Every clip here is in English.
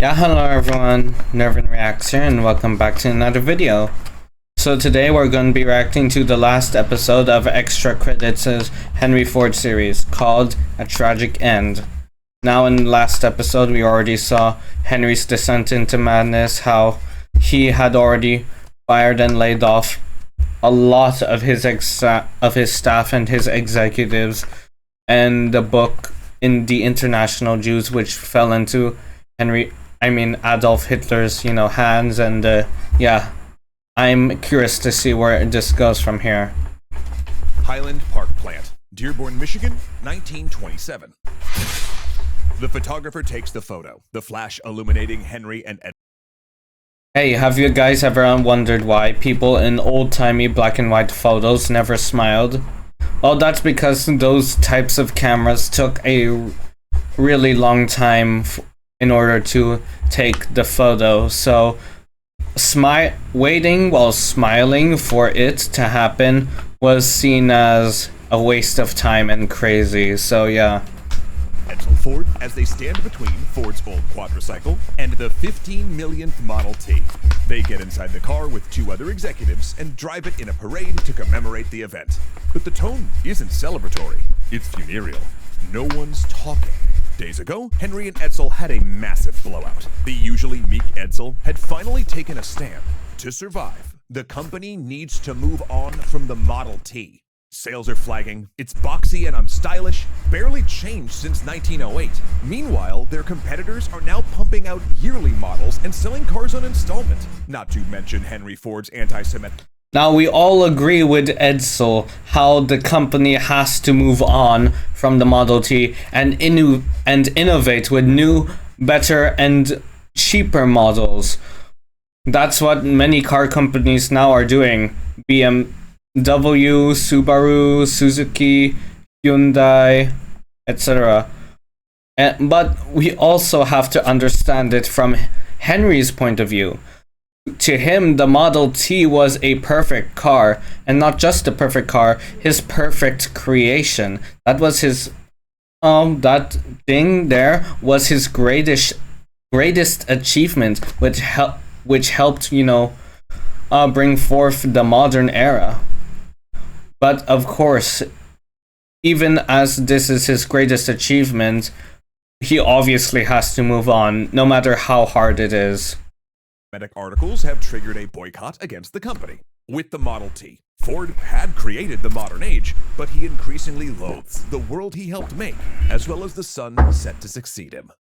Yeah, hello everyone, Nervin Reacts here, and welcome back to another video. So today we're going to be reacting to the last episode of Extra Credits' Henry Ford series, called A Tragic End. Now in the last episode we already saw Henry's descent into madness, how he had already fired and laid off a lot of his staff and his executives, and the book in the International Jews, which fell into Adolf Hitler's, hands, and yeah, I'm curious to see where this goes from here. Highland Park Plant, Dearborn, Michigan, 1927. The photographer takes the photo, the flash illuminating Henry and Edsel. Hey, have you guys ever wondered why people in old-timey black and white photos never smiled? Well, that's because those types of cameras took a really long time in order to take the photo, so waiting while smiling for it to happen was seen as a waste of time and crazy, so yeah. Edsel Ford as they stand between Ford's old quadricycle and the 15 millionth Model T. They get inside the car with two other executives and drive it in a parade to commemorate the event. But the tone isn't celebratory, it's funereal. No one's talking. Days ago, Henry and Edsel had a massive blowout. The usually meek Edsel had finally taken a stand. To survive, the company needs to move on from the Model T. Sales are flagging, it's boxy and unstylish, barely changed since 1908. Meanwhile, their competitors are now pumping out yearly models and selling cars on installment. Not to mention Henry Ford's anti-Semitic. Now, we all agree with Edsel how the company has to move on from the Model T and innovate with new, better, and cheaper models. That's what many car companies now are doing. BMW, Subaru, Suzuki, Hyundai, etc. But we also have to understand it from Henry's point of view. To him, the Model T was a perfect car, and not just a perfect car, his perfect creation. That was his, that thing there was his greatest achievement, which helped, bring forth the modern era. But of course, even as this is his greatest achievement, he obviously has to move on, no matter how hard it is. Articles have triggered a boycott against the company. With the Model T, Ford had created the modern age, but he increasingly loathes the world he helped make, as well as the son set to succeed him.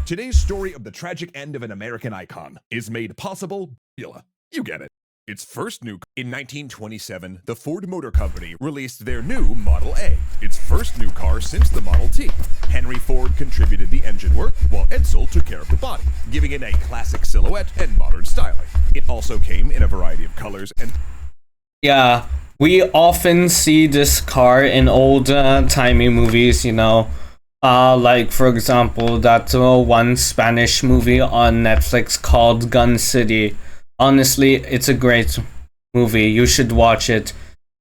Today's story of the tragic end of an American icon is made possible by, you get it. Its first new in 1927, the Ford Motor Company released their new Model A, its first new car since the Model T. Henry Ford contributed the engine work, while Edsel took care of the body, giving it a classic silhouette and modern styling. It also came in a variety of colors and... Yeah, we often see this car in old timey movies, like, for example, that one Spanish movie on Netflix called Gun City. Honestly, it's a great movie. You should watch it.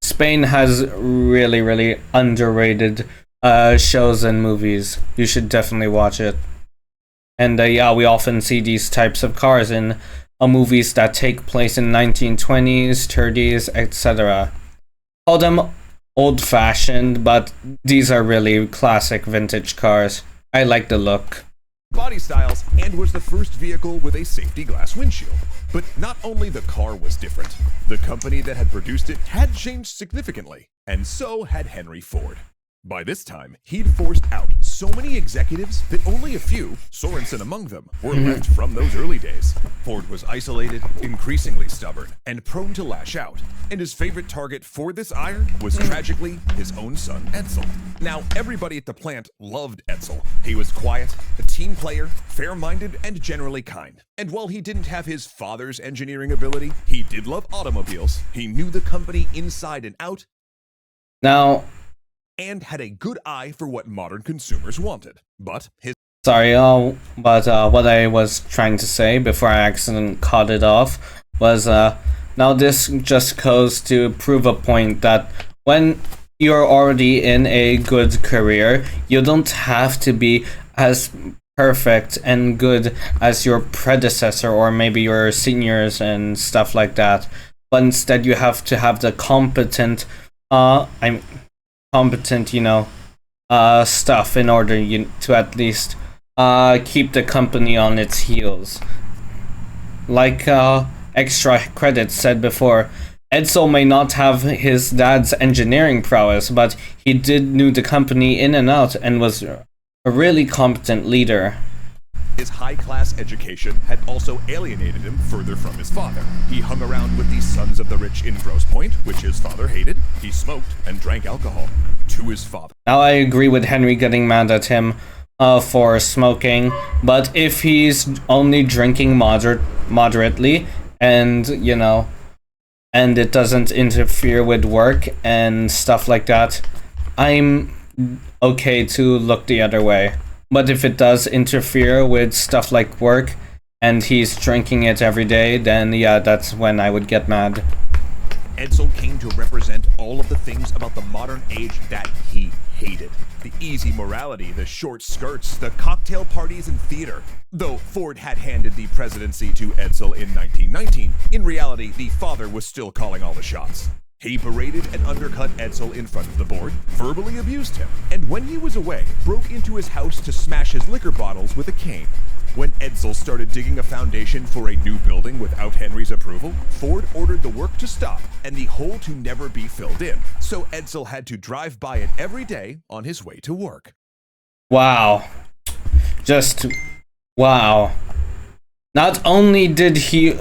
Spain has really, really underrated shows and movies. You should definitely watch it. And yeah, we often see these types of cars in movies that take place in 1920s, 30s, etc. Call them old-fashioned, but these are really classic vintage cars. I like the look. Body styles, and was the first vehicle with a safety glass windshield. But not only the car was different, the company that had produced it had changed significantly, and so had Henry Ford. By this time, he'd forced out so many executives that only a few, Sorensen among them, were left from those early days. Ford was isolated, increasingly stubborn, and prone to lash out, and his favorite target for this ire was tragically his own son, Edsel. Now, everybody at the plant loved Edsel. He was quiet, a team player, fair-minded, and generally kind. And while he didn't have his father's engineering ability, he did love automobiles. He knew the company inside and out. Now, and had a good eye for what modern consumers wanted. But his... Sorry, but what I was trying to say before I accidentally cut it off was, now this just goes to prove a point that when you're already in a good career, you don't have to be as perfect and good as your predecessor or maybe your seniors and stuff like that. But instead, you have to have the competent, stuff in order to at least keep the company on its heels. Like extra credit said before, Edsel may not have his dad's engineering prowess, but he did knew the company in and out and was a really competent leader. His high-class education had also alienated him further from his father. He hung around with the sons of the rich in Grosse Pointe, which his father hated. He smoked and drank alcohol to his father. Now I agree with Henry getting mad at him for smoking, but if he's only drinking moderately and, and it doesn't interfere with work and stuff like that, I'm okay to look the other way. But if it does interfere with stuff like work and he's drinking it every day, then yeah, that's when I would get mad. Edsel came to represent all of the things about the modern age that he hated. The easy morality, the short skirts, the cocktail parties and theater. Though Ford had handed the presidency to Edsel in 1919, in reality, the father was still calling all the shots. He berated and undercut Edsel in front of the board, verbally abused him, and when he was away, broke into his house to smash his liquor bottles with a cane. When Edsel started digging a foundation for a new building without Henry's approval, Ford ordered the work to stop and the hole to never be filled in, so Edsel had to drive by it every day on his way to work. Wow. Just wow. Not only did he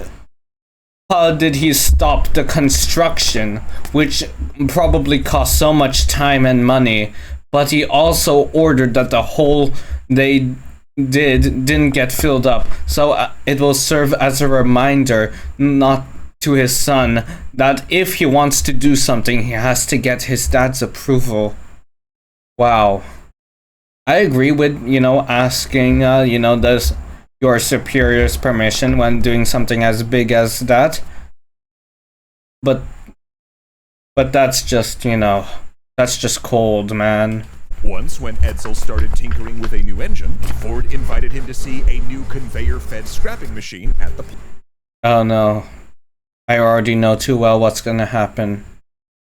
stop the construction, which probably cost so much time and money, but he also ordered that the hole they didn't get filled up. So it will serve as a reminder, not to his son, that if he wants to do something, he has to get his dad's approval. Wow. I agree with, asking, does your superior's permission when doing something as big as that. But that's just, that's just cold, man. Once, when Edsel started tinkering with a new engine, Ford invited him to see a new conveyor-fed scrapping machine at the plant. Oh no. I already know too well what's gonna happen.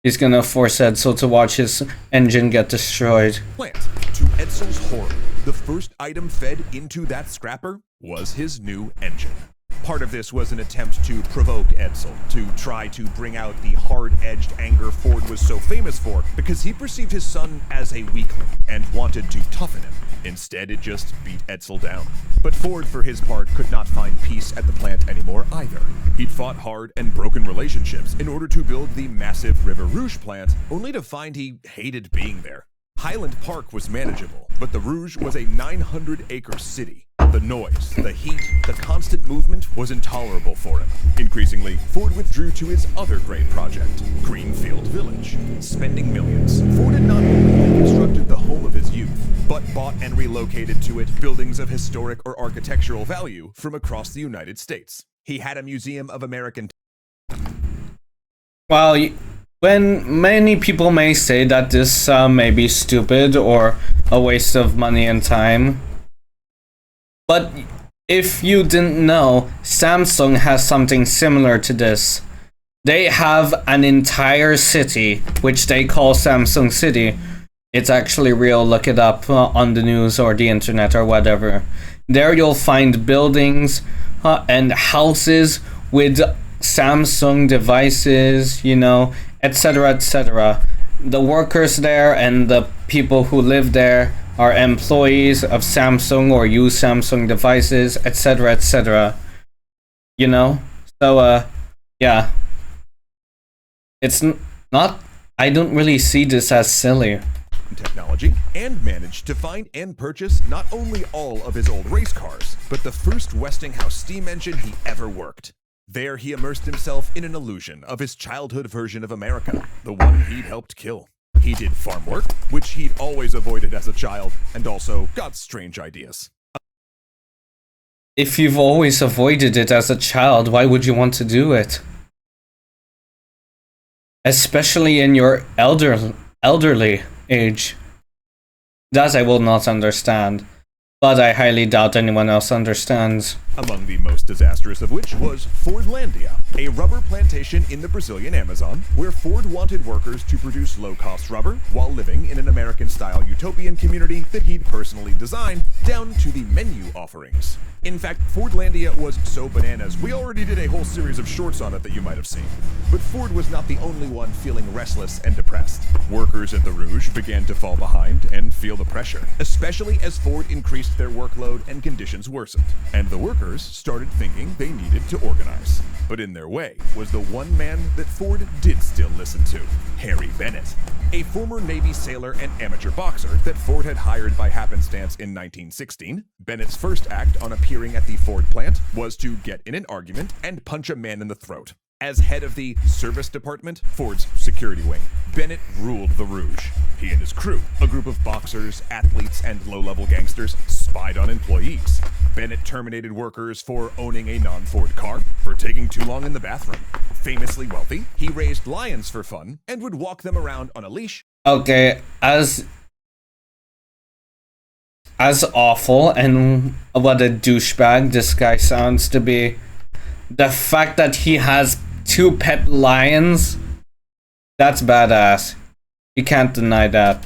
He's gonna force Edsel to watch his engine get destroyed. To Edsel's horror, the first item fed into that scrapper was his new engine. Part of this was an attempt to provoke Edsel, to try to bring out the hard-edged anger Ford was so famous for, because he perceived his son as a weakling and wanted to toughen him. Instead, it just beat Edsel down. But Ford, for his part, could not find peace at the plant anymore either. He'd fought hard and broken relationships in order to build the massive River Rouge plant, only to find he hated being there. Highland Park was manageable, but the Rouge was a 900-acre city. The noise, the heat, the constant movement was intolerable for him. Increasingly, Ford withdrew to his other great project, Greenfield Village. Spending millions, Ford had not only reconstructed the home of his youth, but bought and relocated to it buildings of historic or architectural value from across the United States. He had a Museum of American... Well, when many people may say that this may be stupid or a waste of money and time, but if you didn't know, Samsung has something similar to this. They have an entire city, which they call Samsung City. It's actually real, look it up on the news or the internet or whatever. There you'll find buildings and houses with Samsung devices, etc., etc. The workers there and the people who live there are employees of Samsung or use Samsung devices, etc., etc. So, yeah. It's not, I don't really see this as silly. Technology, and managed to find and purchase not only all of his old race cars, but the first Westinghouse steam engine he ever worked. There he immersed himself in an illusion of his childhood version of America, the one he'd helped kill. He did farm work, which he'd always avoided as a child, and also got strange ideas. If you've always avoided it as a child, why would you want to do it? Especially in your elderly age. That I will not understand, but I highly doubt anyone else understands. Among the most disastrous of which was Fordlandia, a rubber plantation in the Brazilian Amazon, where Ford wanted workers to produce low-cost rubber while living in an American-style utopian community that he'd personally designed, down to the menu offerings. In fact, Fordlandia was so bananas, we already did a whole series of shorts on it that you might have seen. But Ford was not the only one feeling restless and depressed. Workers at the Rouge began to fall behind and feel the pressure, especially as Ford increased their workload and conditions worsened. And the workers started thinking they needed to organize. But in their way was the one man that Ford did still listen to, Harry Bennett, a former Navy sailor and amateur boxer that Ford had hired by happenstance in 1916. Bennett's first act on appearing at the Ford plant was to get in an argument and punch a man in the throat. As head of the service department, Ford's security wing, Bennett ruled the Rouge. He and his crew, a group of boxers, athletes, and low-level gangsters, spied on employees. Bennett terminated workers for owning a non-Ford car, for taking too long in the bathroom. Famously wealthy, he raised lions for fun and would walk them around on a leash. Okay, as awful and what a douchebag this guy sounds to be, the fact that he has 2 pet lions, that's badass. You can't deny that.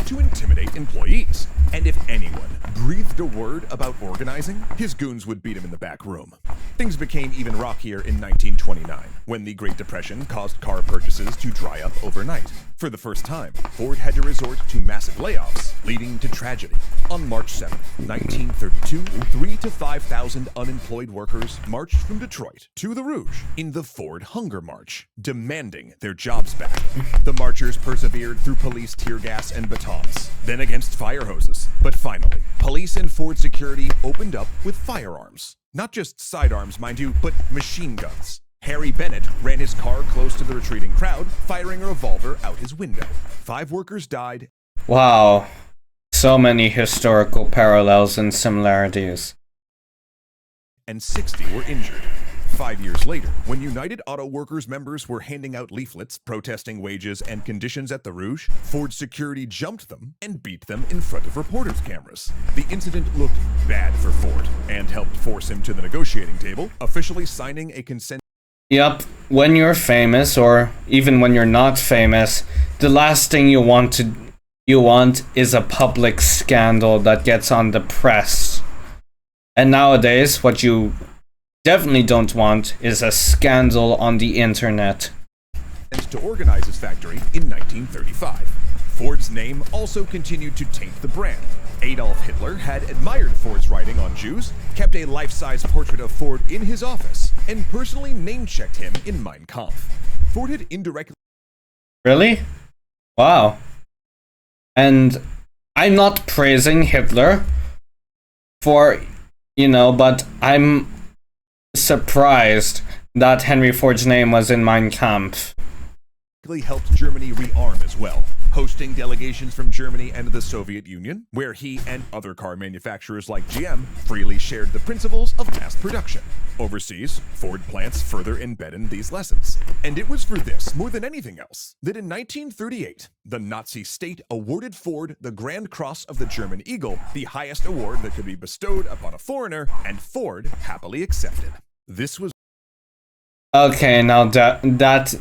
To intimidate employees. And if anyone breathed a word about organizing, his goons would beat him in the back room. Things became even rockier in 1929, when the Great Depression caused car purchases to dry up overnight. For the first time, Ford had to resort to massive layoffs, leading to tragedy. On March 7, 1932, 3,000 to 5,000 unemployed workers marched from Detroit to the Rouge in the Ford Hunger March, demanding their jobs back. The marchers persevered through police tear gas and batons, then against fire hoses. But finally, police and Ford security opened up with firearms. Not just sidearms, mind you, but machine guns. Harry Bennett ran his car close to the retreating crowd, firing a revolver out his window. 5 workers died. Wow. So many historical parallels and similarities. And 60 were injured. 5 years later, when United Auto Workers members were handing out leaflets protesting wages and conditions at the Rouge, Ford security jumped them and beat them in front of reporters' cameras. The incident looked bad for Ford and helped force him to the negotiating table, officially signing a consent. Yep, when you're famous, or even when you're not famous, the last thing you want is a public scandal that gets on the press. And nowadays, what you definitely don't want is a scandal on the internet. To organize his factory in 1935. Ford's name also continued to taint the brand. Adolf Hitler had admired Ford's writing on Jews, kept a life-size portrait of Ford in his office, and personally name-checked him in Mein Kampf. Ford had indirectly... Really? Wow. And I'm not praising Hitler for, but I'm surprised that Henry Ford's name was in Mein Kampf. Helped Germany rearm as well, hosting delegations from Germany and the Soviet Union, where he and other car manufacturers like GM freely shared the principles of mass production. Overseas, Ford plants further embedded these lessons. And it was for this, more than anything else, that in 1938, the Nazi state awarded Ford the Grand Cross of the German Eagle, the highest award that could be bestowed upon a foreigner, and Ford happily accepted. This was... Okay, now that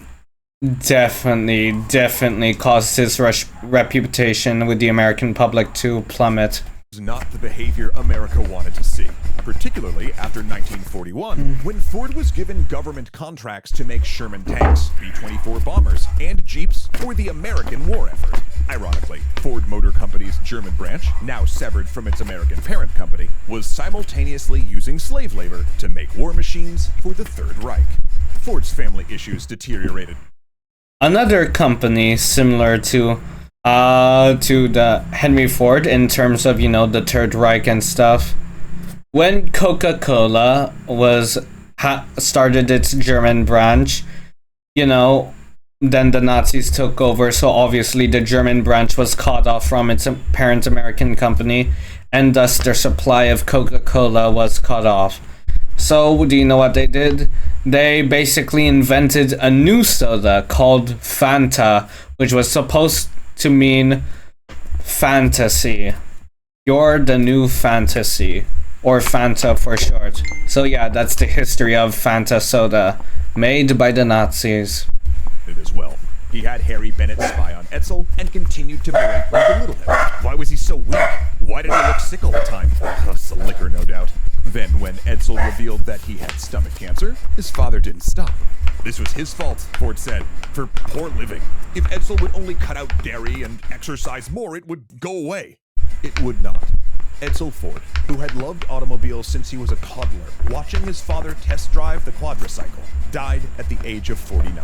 definitely caused his reputation with the American public to plummet. Not the behavior America wanted to see, particularly after 1941, when Ford was given government contracts to make Sherman tanks, B-24 bombers, and Jeeps for the American war effort. Ironically, Ford Motor Company's German branch, now severed from its American parent company, was simultaneously using slave labor to make war machines for the Third Reich. Ford's family issues deteriorated. Another company similar to the Henry Ford in terms of, the Third Reich and stuff. When Coca-Cola started its German branch, then the Nazis took over, so obviously the German branch was cut off from its parent American company, and thus their supply of Coca-Cola was cut off. So, do you know what they did? They basically invented a new soda called Fanta, which was supposed to mean fantasy. You're the new fantasy, or Fanta for short. So yeah, that's the history of Fanta soda, made by the Nazis. It as well. He had Harry Bennett spy on Edsel and continued to berate and belittle him. Why was he so weak? Why did he look sick all the time? Some liquor, no doubt. Then, when Edsel revealed that he had stomach cancer, his father didn't stop. This was his fault, Ford said, for poor living. If Edsel would only cut out dairy and exercise more, it would go away. It would not. Edsel Ford, who had loved automobiles since he was a toddler, watching his father test drive the quadricycle, died at the age of 49.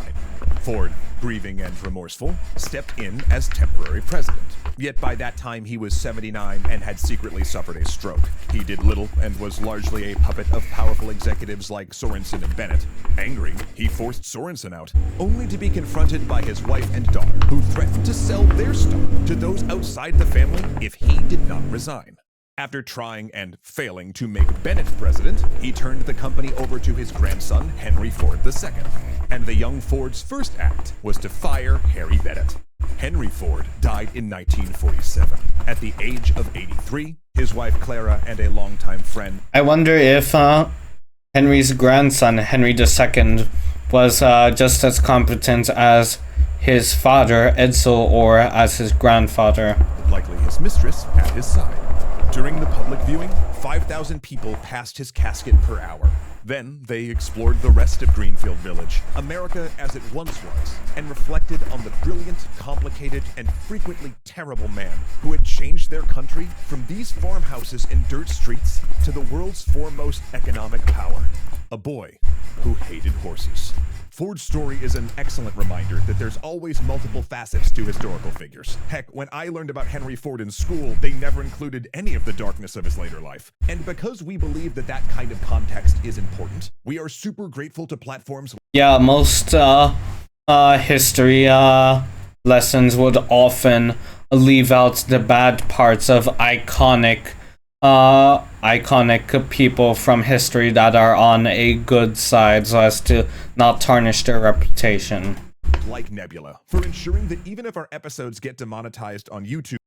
Ford, grieving and remorseful, stepped in as temporary president. Yet by that time he was 79 and had secretly suffered a stroke. He did little and was largely a puppet of powerful executives like Sorensen and Bennett. Angry, he forced Sorensen out, only to be confronted by his wife and daughter, who threatened to sell their stock to those outside the family if he did not resign. After trying and failing to make Bennett president, he turned the company over to his grandson, Henry Ford II. And the young Ford's first act was to fire Harry Bennett. Henry Ford died in 1947. At the age of 83, his wife Clara and a longtime friend... I wonder if Henry's grandson, Henry II, was just as competent as his father, Edsel, or as his grandfather. Likely his mistress at his side. During the public viewing, 5,000 people passed his casket per hour. Then they explored the rest of Greenfield Village, America as it once was, and reflected on the brilliant, complicated, and frequently terrible man who had changed their country from these farmhouses and dirt streets to the world's foremost economic power. A boy who hated horses. Ford's story is an excellent reminder that there's always multiple facets to historical figures. Heck, when I learned about Henry Ford in school, they never included any of the darkness of his later life. And because we believe that that kind of context is important, we are super grateful to platforms... Yeah, most history lessons would often leave out the bad parts of iconic people from history that are on a good side so as to not tarnish their reputation. Like Nebula, for ensuring that even if our episodes get demonetized on YouTube...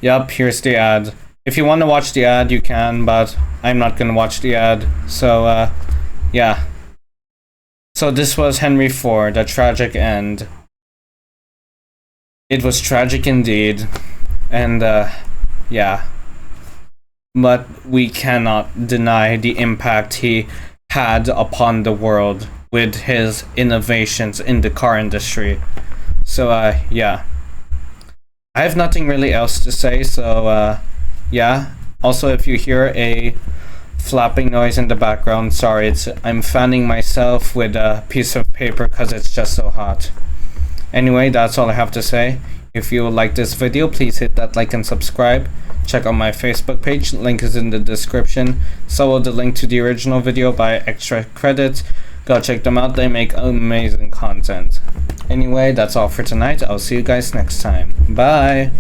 Yep, here's the ad. If you want to watch the ad, you can, but I'm not gonna watch the ad. So, yeah. So this was Henry Ford, a tragic end. It was tragic indeed. And, yeah. But we cannot deny the impact he had upon the world with his innovations in the car industry. So, yeah. I have nothing really else to say, so, yeah. Also, if you hear a flapping noise in the background, sorry, I'm fanning myself with a piece of paper because it's just so hot. Anyway, that's all I have to say. If you like this video, please hit that like and subscribe. Check out my Facebook page, link is in the description. So will the link to the original video by Extra Credits. Go check them out, they make amazing content. Anyway, that's all for tonight. I'll see you guys next time. Bye!